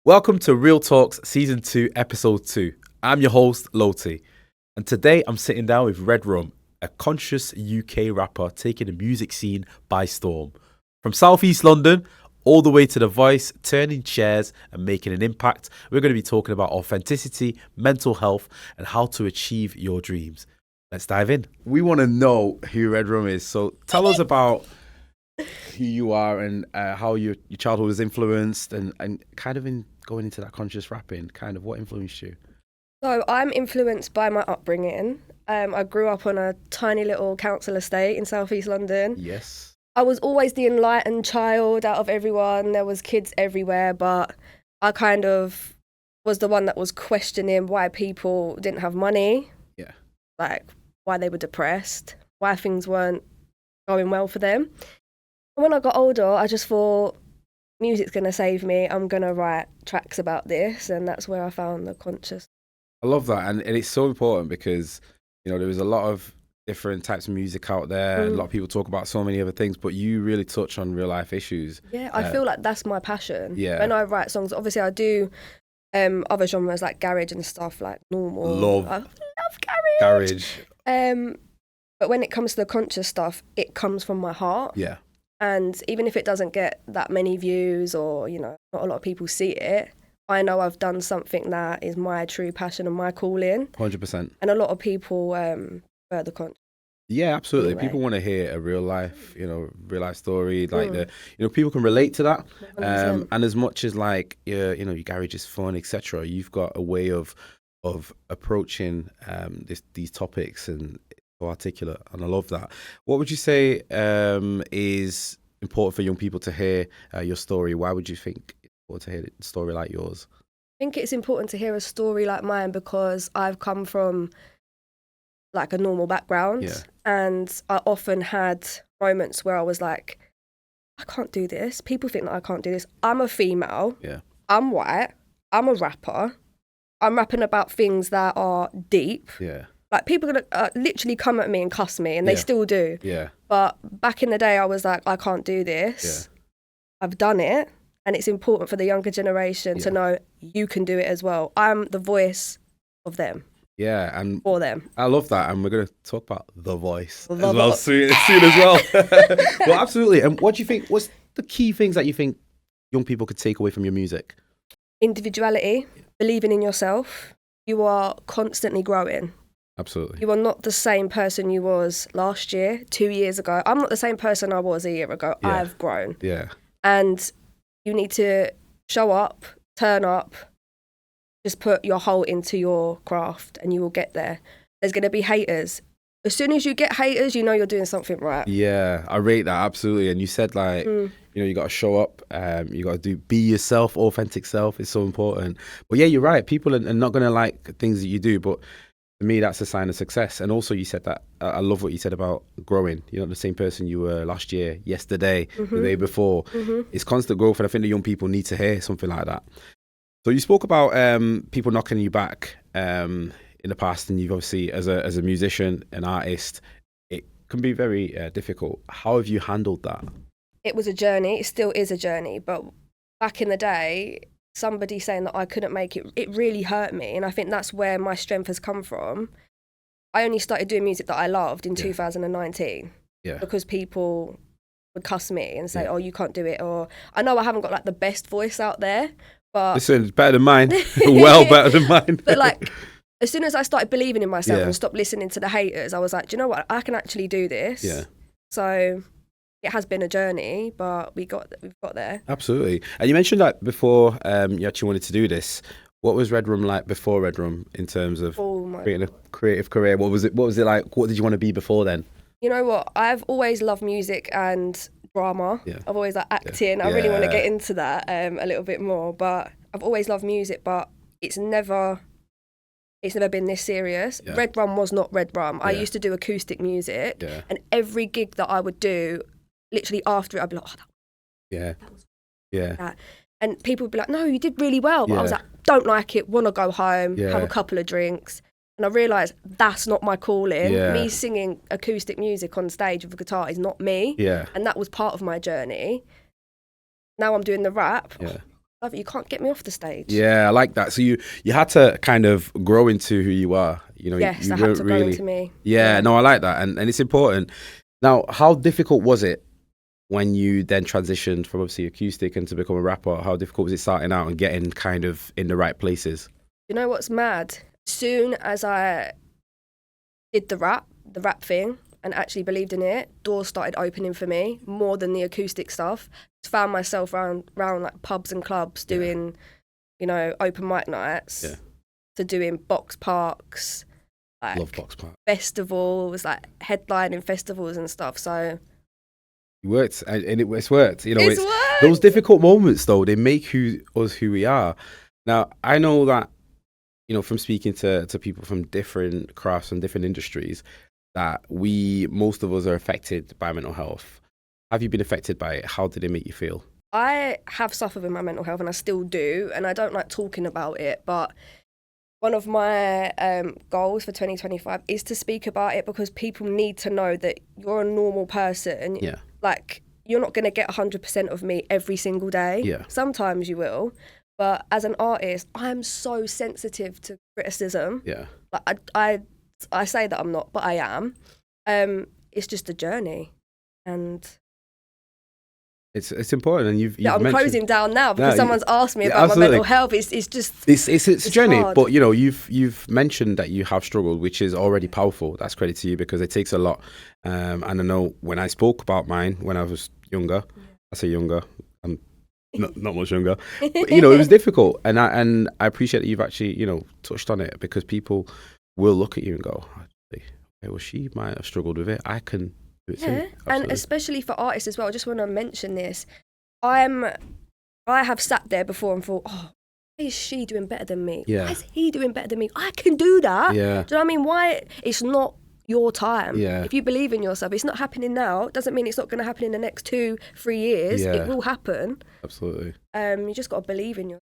Welcome to Real Talks Season 2, Episode 2. I'm your host, Loti, and today I'm sitting down with Redrum, a conscious UK rapper taking the music scene by storm. From Southeast London all the way to The Voice, turning chairs and making an impact, we're going to be talking about authenticity, mental health, and how to achieve your dreams. Let's dive in. We want to know who Redrum is, so tell us about who you are and how your childhood was influenced and kind of in going into that conscious rapping, kind of what influenced you? So I'm influenced by my upbringing. I grew up on a tiny little council estate in southeast London. Yes. I was always the enlightened child out of everyone. There was kids everywhere, but I kind of was the one that was questioning why people didn't have money. Yeah. Like why they were depressed, why things weren't going well for them. And when I got older, I just thought, music's going to save me. I'm going to write tracks about this. And that's where I found the conscious. I love that. And it's so important because, you know, there was a lot of different types of music out there. A lot of people talk about so many other things, but you really touch on real life issues. Yeah, I feel like that's my passion. Yeah. When I write songs, obviously I do other genres like garage and stuff like normal. I love garage. But when it comes to the conscious stuff, it comes from my heart. Yeah. And even if it doesn't get that many views or, you know, not a lot of people see it, I know I've done something that is my true passion and my calling. 100%. And a lot of people prefer the conscious. Yeah, absolutely. Anyway. People want to hear a real life, real life story. Like people can relate to that. 100%. And as much as like, your garage is fun, etc., you've got a way of approaching these topics and so articulate, and I love that. What would you say is important for young people to hear your story? Why would you think it's important to hear a story like yours? I think it's important to hear a story like mine because I've come from like a normal background, and I often had moments where I was like, I can't do this. People think that I can't do this. I'm a female. Yeah. I'm white. I'm a rapper. I'm rapping about things that are deep. Yeah. Like, people are gonna literally come at me and cuss me, and they still do. Yeah. But back in the day, I was like, I can't do this. Yeah. I've done it, and it's important for the younger generation to know you can do it as well. I'm the voice of them. Yeah, and for them. I love that, and we're going to talk about the voice as well soon as well. Well, absolutely. And what do you think? What's the key things that you think young people could take away from your music? Individuality, believing in yourself. You are constantly growing. Absolutely. You are not the same person you was last year, 2 years ago. I'm not the same person I was a year ago. Yeah. I've grown. Yeah. And you need to show up, turn up, just put your whole into your craft and you will get there. There's going to be haters. As soon as you get haters, you know you're doing something right. Yeah, I rate that, absolutely. And you said like, you got to show up, you got to be yourself, authentic self. It's so important. But yeah, you're right. People are not going to like things that you do, but to me, that's a sign of success. And also you said that, I love what you said about growing. You're not the same person you were last year, yesterday, the day before. It's constant growth. And I think the young people need to hear something like that. So you spoke about people knocking you back in the past. And you've obviously, as a musician, an artist, it can be very difficult. How have you handled that? It was a journey. It still is a journey. But back in the day, somebody saying that I couldn't make it, it really hurt me. And I think that's where my strength has come from. I only started doing music that I loved in 2019 because people would cuss me and say, oh, you can't do it. Or I know I haven't got like the best voice out there, but... Listen, it's better than mine. Well better than mine. But like, as soon as I started believing in myself and stopped listening to the haters, I was like, do you know what? I can actually do this. Yeah. So... it has been a journey, but we've got there. Absolutely. And you mentioned that before you actually wanted to do this. What was Redrum like before Redrum in terms of creating a creative career? What was it like? What did you want to be before then? You know what? I've always loved music and drama. Yeah. I've always liked acting. Yeah. I really want to get into that a little bit more. But I've always loved music, but it's never been this serious. Yeah. Redrum was not Redrum. I used to do acoustic music, and every gig that I would do, literally after it, I'd be like, that was that. And people would be like, no, you did really well. But I was like, don't like it, want to go home, have a couple of drinks. And I realised that's not my calling. Yeah. Me singing acoustic music on stage with a guitar is not me. Yeah. And that was part of my journey. Now I'm doing the rap. Yeah. love it. You can't get me off the stage. Yeah, I like that. So you had to kind of grow into who you are. You know, yes, you I had to grow into me. Yeah, no, I like that, and it's important. Now, how difficult was it when you then transitioned from obviously acoustic and to become a rapper? How difficult was it starting out and getting kind of in the right places? You know what's mad? Soon as I did the rap thing, and actually believed in it, doors started opening for me more than the acoustic stuff. Just found myself around like pubs and clubs doing, you know, open mic nights, to doing box parks, like love box park festivals, like headlining festivals and stuff. So it worked, and it's worked. You know, it's worked. Those difficult moments though, they make us who we are. Now, I know that, you know, from speaking to people from different crafts and different industries, that most of us are affected by mental health. Have you been affected by it? How did it make you feel? I have suffered with my mental health, and I still do, and I don't like talking about it, but one of my goals for 2025 is to speak about it, because people need to know that you're a normal person. Yeah. Like, you're not going to get 100% of me every single day. Yeah. Sometimes you will. But as an artist, I'm so sensitive to criticism. Yeah. Like, I say that I'm not, but I am. It's just a journey, and it's important. And you've I'm mentioned, closing down now because someone's asked me about absolutely. my mental health. It's just it's a journey. hard. But you know, you've mentioned that you have struggled, which is already powerful. That's credit to you, because it takes a lot. And I know when I spoke about mine when I was younger, I say younger, I'm not much younger, but, you know, it was difficult, and I appreciate that you've actually, you know, touched on it, because people will look at you and go, okay, well, she might have struggled with it. I can do it too. Yeah, and especially for artists as well. I just want to mention this. I have sat there before and thought, oh, why is she doing better than me? Yeah. Why is he doing better than me? I can do that. Yeah. Do you know what I mean? Why? It's not your time. Yeah. If you believe in yourself, it's not happening now. It doesn't mean it's not going to happen in the next 2-3 years. Yeah. It will happen. Absolutely. You just got to believe in yourself.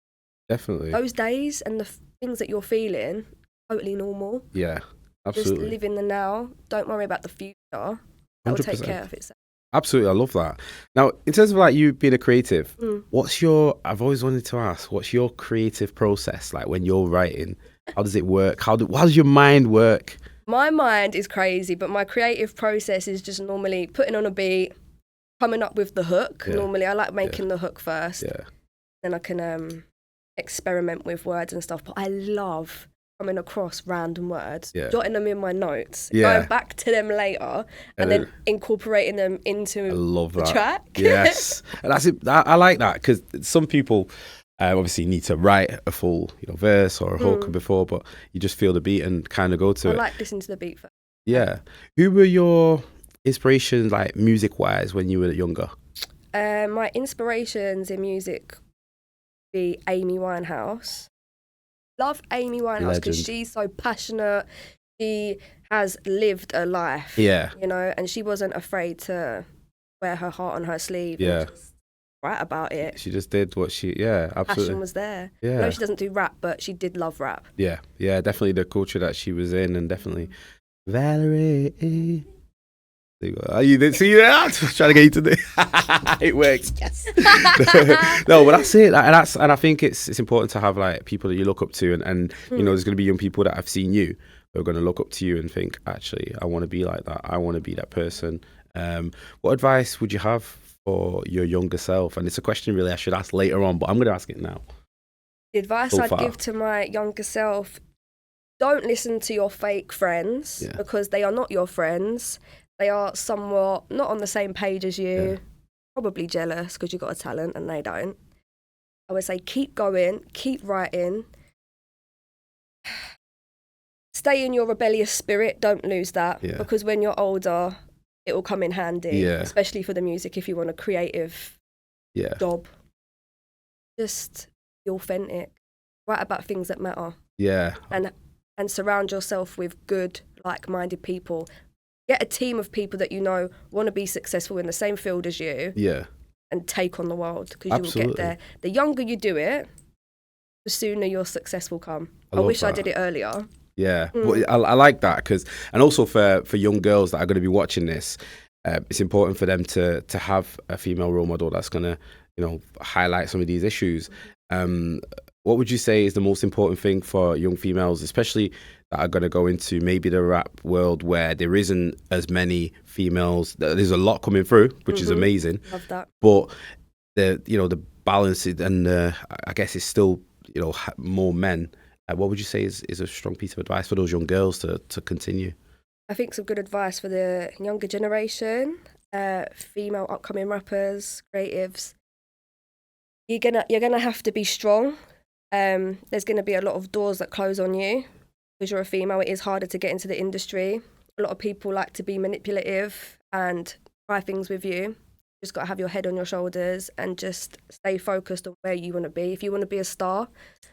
Definitely. Those days and the things that you're feeling, totally normal. Yeah. Absolutely. Just live in the now. Don't worry about the future. That will take care of itself. Absolutely, I love that. Now, in terms of like you being a creative, I've always wanted to ask, what's your creative process like when you're writing? How does it work? How does your mind work? My mind is crazy, but my creative process is just normally putting on a beat, coming up with the hook. Yeah. Normally, I like making the hook first. Yeah. Then I can experiment with words and stuff. But I love coming across random words, jotting them in my notes, going back to them later, and then incorporating them into the track. Yes, and that's it. I like that, because some people obviously need to write a full, you know, verse or a hook before, but you just feel the beat and kind of go to it. I like listening to the beat first. Yeah. Who were your inspirations, like music-wise, when you were younger? My inspirations in music would be Amy Winehouse. Love Amy Winehouse because she's so passionate. She has lived a life, you know, and she wasn't afraid to wear her heart on her sleeve. Yeah, and just write about it. She just did what absolutely. Passion was there. Yeah, I know she doesn't do rap, but she did love rap. Yeah, definitely the culture that she was in, and definitely Valerie. You didn't see that? Trying to get you to do it works. Yes. No, but that's it, and I think it's important to have like people that you look up to, and you know, there's going to be young people that have seen you who are going to look up to you and think, actually, I want to be like that. I want to be that person. What advice would you have for your younger self? And it's a question really I should ask later on, but I'm going to ask it now. The advice I'd give to my younger self: don't listen to your fake friends, because they are not your friends. They are somewhat not on the same page as you, probably jealous because you've got a talent and they don't. I would say keep going, keep writing. Stay in your rebellious spirit, don't lose that, because when you're older, it will come in handy, especially for the music if you want a creative job. Just be authentic. Write about things that matter. Yeah. And surround yourself with good, like-minded people. Get a team of people that you know want to be successful in the same field as you. Yeah. And take on the world, because you will get there. The younger you do it, the sooner your success will come. I wish I did it earlier. Yeah, but I like that, because, and also for young girls that are going to be watching this, it's important for them to have a female role model that's going to, you know, highlight some of these issues. What would you say is the most important thing for young females, especially that are going to go into maybe the rap world where there isn't as many females? There's a lot coming through, which is amazing. Love that. But the balance and I guess it's still more men. What would you say is a strong piece of advice for those young girls to continue? I think some good advice for the younger generation, female upcoming rappers, creatives. You're gonna have to be strong. There's gonna be a lot of doors that close on you because you're a female. It is harder to get into the industry. A lot of people like to be manipulative and try things with you. Just got to have your head on your shoulders and just stay focused on where you want to be. If you want to be a star,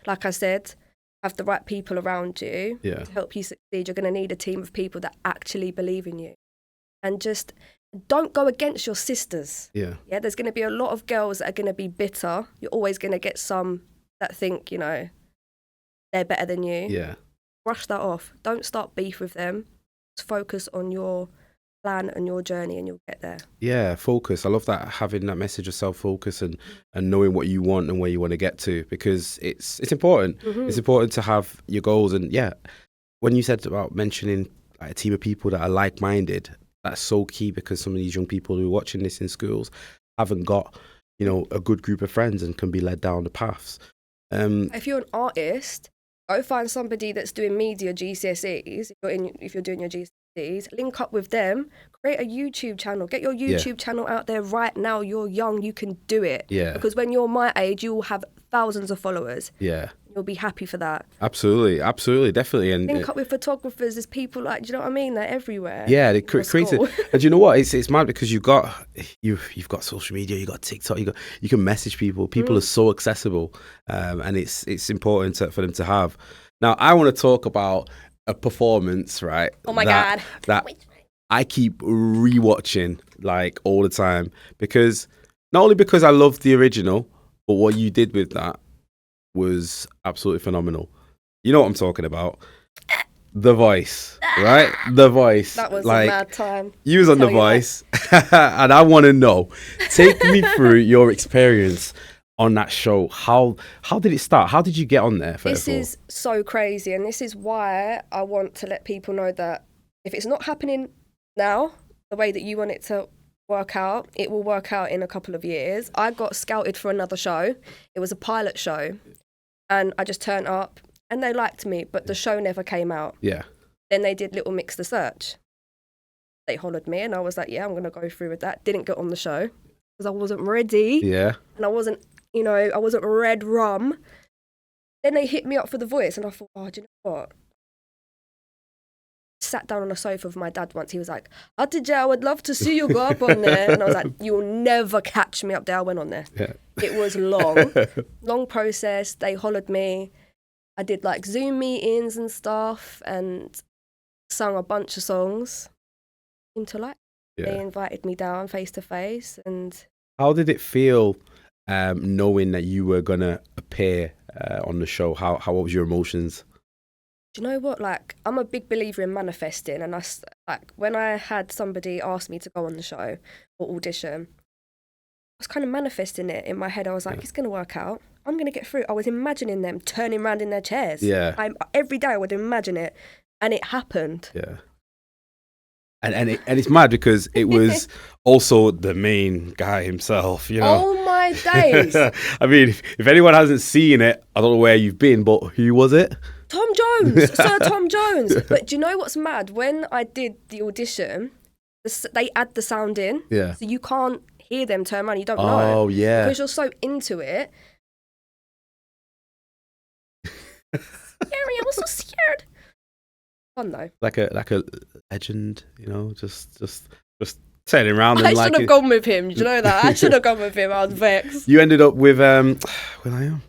like I said, have the right people around you to help you succeed. You're going to need a team of people that actually believe in you. And just don't go against your sisters. Yeah, there's going to be a lot of girls that are going to be bitter. You're always going to get some that think, they're better than you. Yeah. Brush that off. Don't start beef with them. Just focus on your plan and your journey and you'll get there. Yeah, focus. I love that, having that message of self-focus and knowing what you want and where you want to get to, because it's important. It's important to have your goals. And when you said about mentioning like a team of people that are like-minded, that's so key, because some of these young people who are watching this in schools haven't got, a good group of friends and can be led down the paths. If you're an artist, go find somebody that's doing media GCSEs. If you're doing your GCSEs, link up with them, create a YouTube channel, get your YouTube channel out there right now. You're young, you can do it. Yeah. Because when you're my age, you will have thousands of followers. Yeah. You'll be happy for that. Absolutely, definitely. And link up with photographers. There's people like, do you know what I mean? They're everywhere. Yeah, they create it. And do you know what? It's mad because you've got social media, you've got TikTok, you can message people. People are so accessible, and it's important for them to have. Now, I want to talk about a performance, right? Oh my God. That I keep rewatching like all the time, because not only because I love the original, but what you did with that was absolutely phenomenal. You know what I'm talking about? The Voice, right? The Voice. That was a mad time. You was on The Voice, and I want to know. Take me through your experience on that show. How did it start? How did you get on there? This is so crazy, and this is why I want to let people know that if it's not happening now, the way that you want it to work out, it will work out in a couple of years. I got scouted for another show. It was a pilot show, and I just turned up, and they liked me, but the show never came out. Yeah. Then they did Little Mix the Search. They hollered me, and I was like, yeah, I'm going to go through with that. Didn't get on the show because I wasn't ready. Yeah. And I wasn't Redrum. Then they hit me up for The Voice, and I thought, oh, do you know what? Sat down on a sofa with my dad once. He was like, Adija, I would love to see you go up on there. And I was like, you'll never catch me up there. I went on there. Yeah. It was long process. They hollered me. I did like Zoom meetings and stuff and sung a bunch of songs. Seemed to like. Yeah. They invited me down face to face. And how did it feel knowing that you were going to appear on the show? What was your emotions? Do you know what? Like, I'm a big believer in manifesting, and when I had somebody ask me to go on the show or audition, I was kind of manifesting it in my head. I was like, it's going to work out. I'm going to get through. I was imagining them turning around in their chairs. Yeah. Every day I would imagine it, and it happened. Yeah. And it's mad because it was also the main guy himself, Oh my days. I mean, if anyone hasn't seen it, I don't know where you've been, but who was it? Tom Jones, Sir Tom Jones. But do you know what's mad? When I did the audition, they add the sound in. Yeah. So you can't hear them turn around. You don't know. Oh, yeah. Because you're so into it. Scary, I was so scared. Fun though. Like a legend, just turning around. I should have gone with him. Do you know that? I should have gone with him. I was vexed. You ended up with Will.i.am.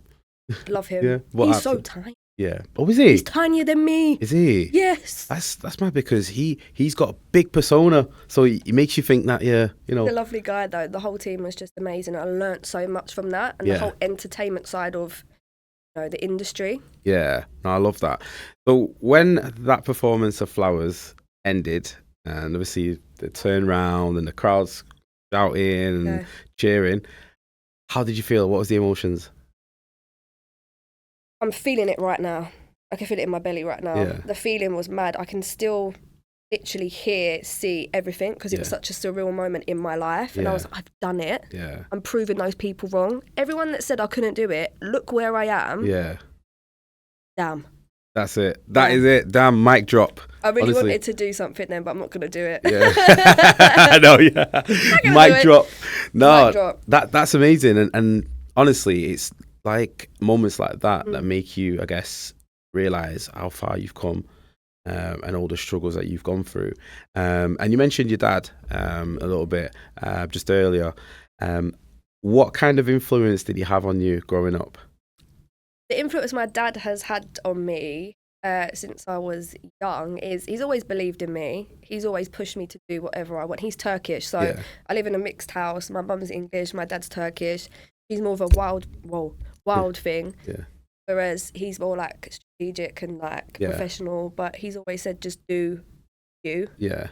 Love him. Yeah. He's so tiny. Yeah. Oh, is he? He's tinier than me. Is he? Yes. That's mad because he's got a big persona, so he makes you think that He's a lovely guy though. The whole team was just amazing. I learnt so much from that, and the whole entertainment side of the industry. Yeah, no, I love that. So when that performance of Flowers ended, and obviously the turn round and the crowds shouting and cheering, how did you feel? What was the emotions? I'm feeling it right now. I can feel it in my belly right now. Yeah. The feeling was mad. I can still literally hear, see everything because it was such a surreal moment in my life. And I was like, I've done it. Yeah. I'm proving those people wrong. Everyone that said I couldn't do it, look where I am. Yeah. Damn. That's it. That is it. Damn, mic drop. I really wanted to do something then, but I'm not going to do it. Yeah. I know, yeah. Mic drop. No, mic drop. That's amazing. And honestly, it's like moments like that that make you, I guess, realise how far you've come and all the struggles that you've gone through. And you mentioned your dad a little bit just earlier. What kind of influence did he have on you growing up? The influence my dad has had on me since I was young is he's always believed in me. He's always pushed me to do whatever I want. He's Turkish, so I live in a mixed house. My mum's English, my dad's Turkish. He's more of a wild thing. Yeah. Whereas he's more like strategic and like professional, but he's always said just do you. Yeah.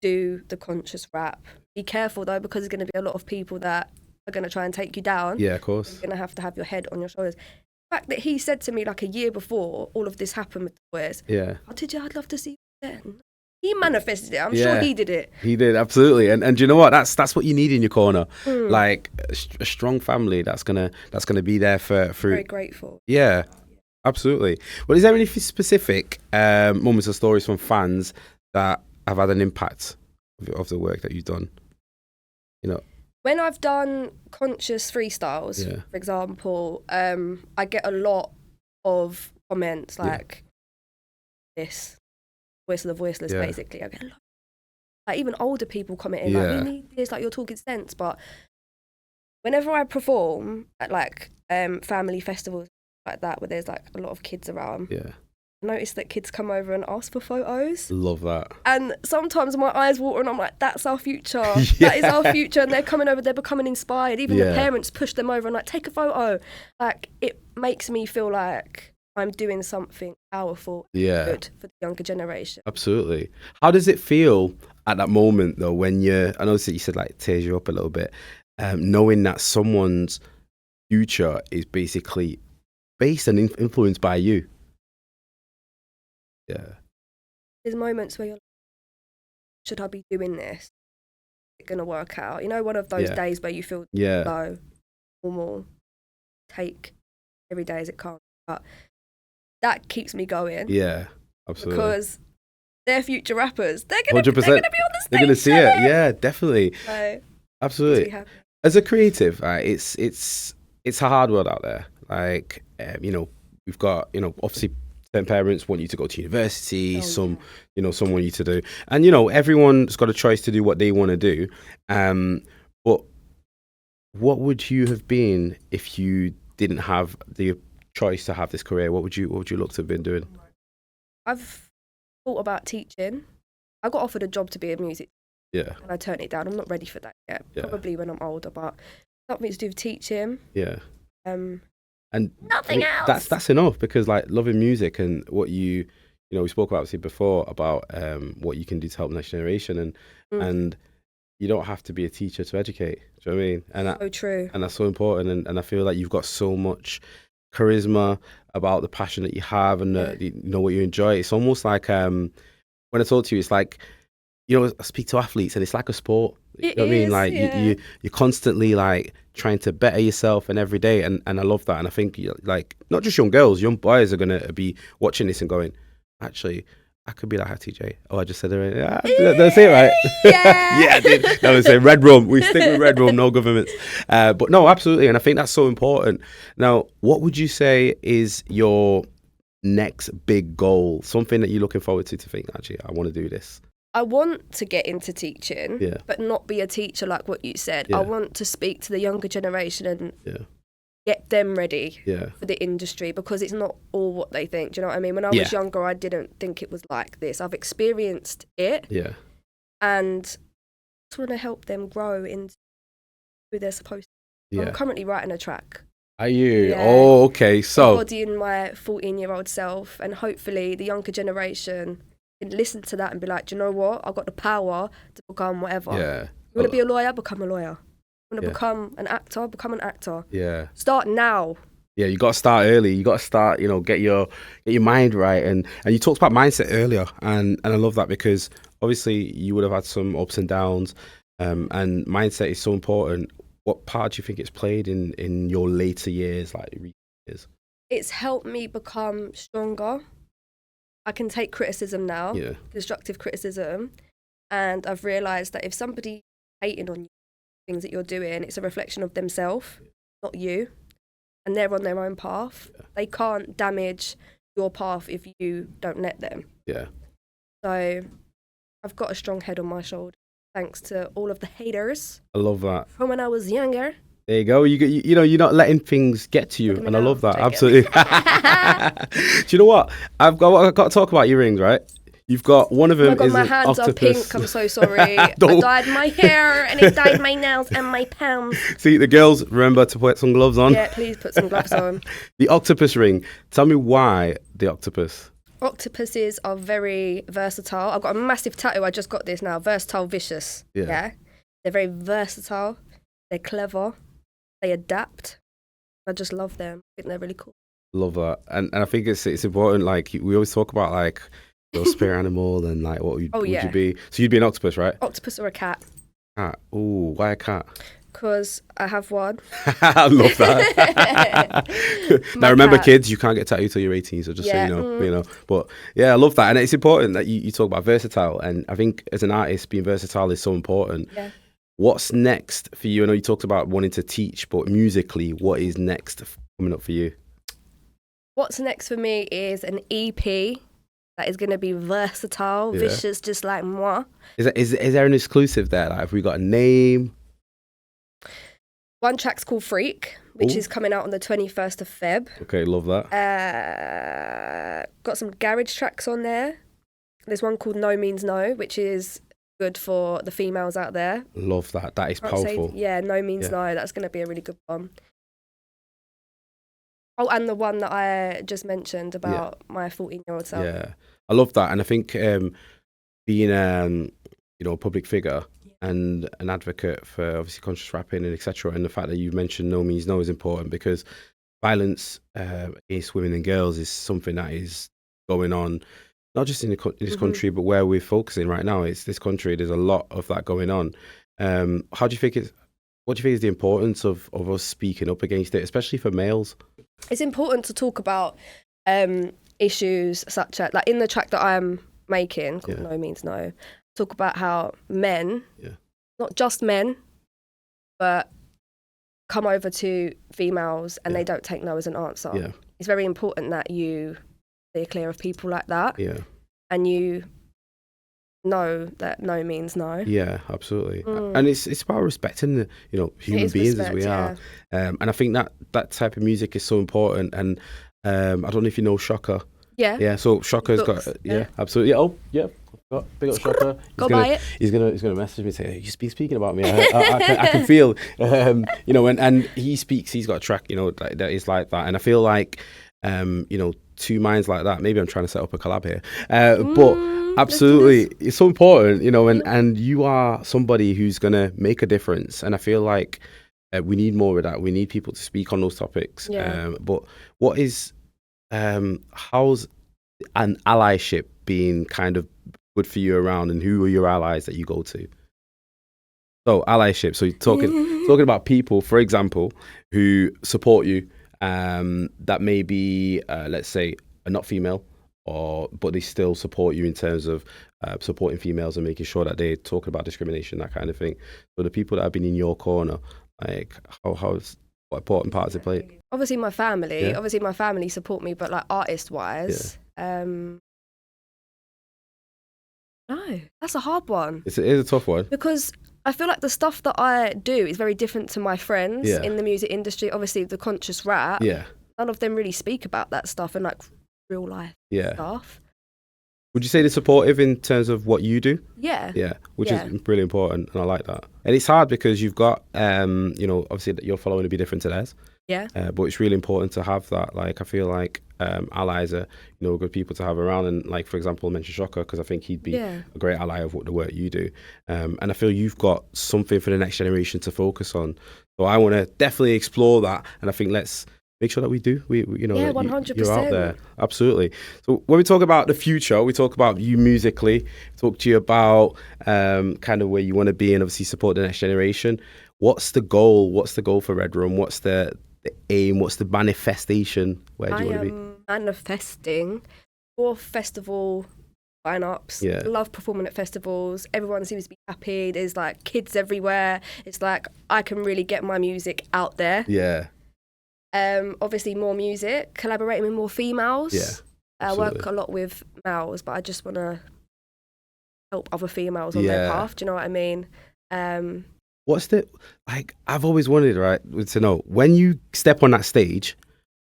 Do the conscious rap. Be careful though, because there's going to be a lot of people that are going to try and take you down. Yeah, of course. You're going to have your head on your shoulders. The fact that he said to me like a year before all of this happened with the boys, oh, did you? I'd love to see you then. He manifested it. I'm sure he did it. He did, absolutely. And do you know what? That's what you need in your corner. Like a strong family that's gonna be there for. Very grateful. Yeah, absolutely. Well, is there anything specific moments or stories from fans that have had an impact of the work that you've done? You know. When I've done conscious freestyles, for example, I get a lot of comments like this, voice of the voiceless, basically. I get a lot, like even older people commenting like, "We need this," like you're talking sense. But whenever I perform at like family festivals like that, where there's like a lot of kids around, I notice that kids come over and ask for photos. Love that. And sometimes my eyes water and I'm like, that's our future. That is our future. And they're coming over, they're becoming inspired. Even the parents push them over and like, take a photo. Like, it makes me feel like I'm doing something powerful and good for the younger generation. Absolutely. How does it feel at that moment though, when I know that you said like it tears you up a little bit, knowing that someone's future is basically based and influenced by you? Yeah. There's moments where you're like, should I be doing this? Is it going to work out? You know, one of those days where you feel low, normal, take every day as it comes. But that keeps me going. Yeah, absolutely. Because they're future rappers. They're going to be on the stage. They're going to see it. Yeah, definitely. So, absolutely. As a creative, it's a hard world out there. Like, we've got, obviously, certain parents want you to go to university, some want you to do. And, everyone's got a choice to do what they want to do. But what would you have been if you didn't have the choice to have this career? What would you look to have been doing? I've thought about teaching. I got offered a job to be a music teacher. And I turned it down. I'm not ready for that yet. Probably when I'm older, but something to do with teaching. Yeah. And nothing else. That's enough, because like loving music and what we spoke about obviously before about what you can do to help the next generation, and you don't have to be a teacher to educate. Do you know what I mean? And so true. And that's so important. And I feel like you've got so much charisma about the passion that you have and what you enjoy. It's almost like when I talk to you, it's like, I speak to athletes and it's like a sport. You know what I mean? Like you're constantly like trying to better yourself and every day, and I love that. And I think like not just young girls, young boys are gonna be watching this and going, actually, I could be like TJ. Oh, I just said it right. Did I say it right? Yeah, I did. No, I say Redrum. We stick with Redrum, no governments. But no, absolutely, and I think that's so important. Now, what would you say is your next big goal? Something that you're looking forward to think, actually, I want to do this. I want to get into teaching, but not be a teacher like what you said. I want to speak to the younger generation and get them ready for the industry, because it's not all what they think. Do you know what I mean? When I was younger, I didn't think it was like this. I've experienced it, and I just want to help them grow into who they're supposed to be. I'm currently writing a track. Are you? Yeah. Oh, okay. So embodying my 14-year-old self, and hopefully the younger generation can listen to that and be like, do you know what? I've got the power to become whatever. Yeah. You want to be a lawyer? Become a lawyer. You want to become an actor? Become an actor. Yeah. Start now. Yeah, you got to start early. You got to start, get your mind right. And you talked about mindset earlier, and I love that because obviously you would have had some ups and downs, and mindset is so important. What part do you think it's played in your later years, like recent years? It's helped me become stronger. I can take criticism now, constructive criticism, and I've realised that if somebody hating on you, things that you're doing, it's a reflection of themselves, not you. And they're on their own path. Yeah. They can't damage your path if you don't let them. Yeah. So I've got a strong head on my shoulder, thanks to all of the haters. I love that. From when I was younger. There you go. You're not letting things get to you, and I love that. Absolutely. Do you know what? I've got to talk about your rings, right? You've got one of them. Oh my hands are pink. I'm so sorry. I dyed my hair and it dyed my nails and my palms. See, the girls, remember to put some gloves on. Yeah, please put some gloves on. The octopus ring. Tell me why the octopus. Octopuses are very versatile. I've got a massive tattoo. I just got this now. Versatile, vicious. Yeah. They're very versatile. They're clever. They adapt. I just love them. I think they're really cool. Love that. And I think it's important. Like, we always talk about, like, your spirit animal and like what would you be? So you'd be an octopus, right? Octopus or a cat. Cat. Ooh, why a cat? Because I have one. I love that. Now remember, kids, you can't get tattooed till you're 18, so just so you know. But yeah, I love that, and it's important that you talk about versatile. And I think as an artist, being versatile is so important. Yeah. What's next for you? I know you talked about wanting to teach, but musically, what is next coming up for you? What's next for me is an EP. That is going to be versatile, vicious, just like moi. Is there an exclusive there? Like, have we got a name? One track's called Freak, which is coming out on the 21st of Feb. Okay, love that. Got some garage tracks on there. There's one called No Means No, which is good for the females out there. Love that. That is powerful. No Means No. That's going to be a really good one. Oh, and the one that I just mentioned about my 14-year-old self. Yeah, I love that. And I think being a public figure and an advocate for obviously conscious rapping and etc. And the fact that you mentioned No Means No is important because violence against women and girls is something that is going on, not just in this country, but where we're focusing right now. It's this country. There's a lot of that going on. What do you think is the importance of us speaking up against it, especially for males? It's important to talk about issues such as, like in the track that I'm making, called No Means No, talk about how men, not just men, but come over to females and they don't take no as an answer. Yeah. It's very important that you steer clear of people like that. Yeah. And you know that no means no. Yeah, absolutely. And it's about respecting human beings as we are. And I think that type of music is so important. And I don't know if you know Shocker. Yeah. So Shocker's got absolutely. Oh yeah. Big up Shocker. He's gonna message me and say, "You've been speaking about me. I can feel." And he speaks. He's got a track. That is like that. And I feel like two minds like that. Maybe I'm trying to set up a collab here, but. Absolutely. It's so important, and you are somebody who's going to make a difference. And I feel like we need more of that. We need people to speak on those topics. Yeah. But what is, how's an allyship being kind of good for you around, and who are your allies that you go to? So allyship. So you're talking about people, for example, who support you, that may be, let's say, are not female, but they still support you in terms of supporting females and making sure that they talk about discrimination, that kind of thing. So the people that have been in your corner, like what important part does it play? Obviously my family. Yeah. Obviously my family support me, but like artist wise, no, that's a hard one. It is a tough one because I feel like the stuff that I do is very different to my friends in the music industry. Obviously the conscious rap. Yeah. None of them really speak about that stuff and like real life stuff. Would you say they're supportive in terms of what you do? Yeah. Yeah, which is really important, and I like that. And it's hard because you've got, obviously your following will be different to theirs. Yeah. But it's really important to have that. Like, I feel like allies are, good people to have around. And like, for example, mention Shocker, because I think he'd be a great ally of the work you do. And I feel you've got something for the next generation to focus on. So I want to definitely explore that. And I think let's make sure that we do. You know, Yeah, that 100%. you're out there. Absolutely. So when we talk about the future, we talk about you musically, talk to you about kind of where you want to be and obviously support the next generation. What's the goal? What's the goal for Redrum? What's the aim? What's the manifestation? Where do you want to be? I am manifesting for festival lineups. Yeah. Love performing at festivals. Everyone seems to be happy. There's like kids everywhere. It's like I can really get my music out there. Yeah. Obviously more music, collaborating with more females. Yeah. I work a lot with males, but I just want to help other females on their path. Do you know what I mean? What's the, like, I've always wanted, right, to know, when you step on that stage,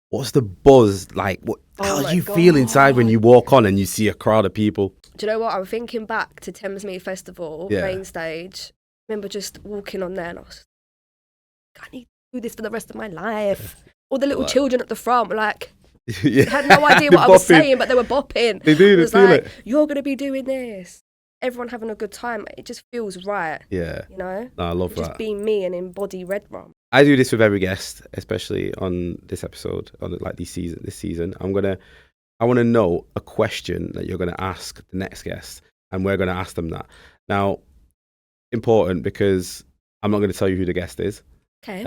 what's the buzz like? How do you feel inside when you walk on and you see a crowd of people? Do you know what? I'm thinking back to Thamesmead Festival, main stage. I remember just walking on there and I was like, I need to do this for the rest of my life. All the little children at the front were like, had no idea what I was saying, but they were bopping. They do, they feel it. You're going to be doing this. Everyone having a good time. It just feels right. Yeah. You know? No, I love that. Just being me and embody Redrum. I do this with every guest, especially on this episode, on like this season. I want to know a question that you're going to ask the next guest, and we're going to ask them that. Now, important, because I'm not going to tell you who the guest is. Okay.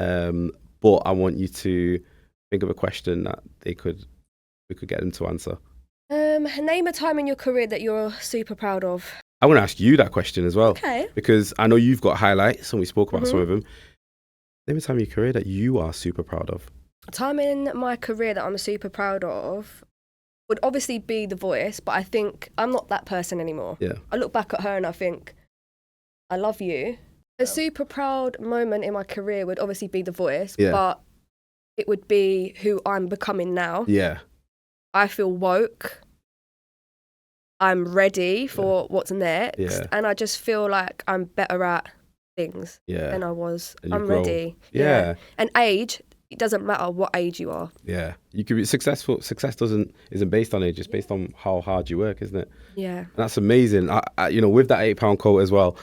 But I want you to think of a question that we could get them to answer. Name a time in your career that you're super proud of. I want to ask you that question as well. Okay. Because I know you've got highlights, and we spoke about some of them. Name a time in your career that you are super proud of. A time in my career that I'm super proud of would obviously be The Voice, but I think I'm not that person anymore. Yeah. I look back at her and I think, I love you. A super proud moment in my career would obviously be The Voice, but it would be who I'm becoming now. Yeah. I feel woke. I'm ready for what's next. And I just feel like I'm better at things than I was. I'm ready. Yeah. And age, it doesn't matter what age you are. Yeah. You can be successful. Success isn't based on age, it's based on how hard you work, isn't it? Yeah. And that's amazing. I you know, with that £8 quote as well.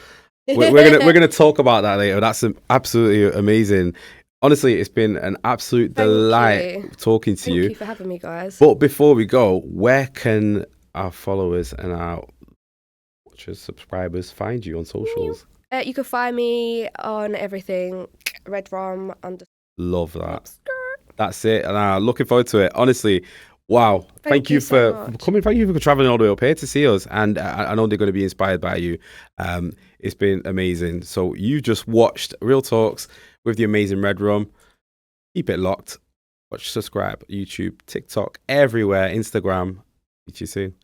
We're gonna talk about that later. That's absolutely amazing. Honestly, it's been an absolute delight talking to you. Thank you for having me, guys. But before we go, where can our followers and our watchers, subscribers find you on socials? You can find me on everything, Redrum _ Love that. That's it. And looking forward to it. Honestly, wow. Thank you for coming. Thank you for traveling all the way up here to see us. And I know they're going to be inspired by you. It's been amazing. So you just watched Real Talks with the amazing Redrum. Keep it locked. Watch, subscribe, YouTube, TikTok, everywhere, Instagram. See you soon.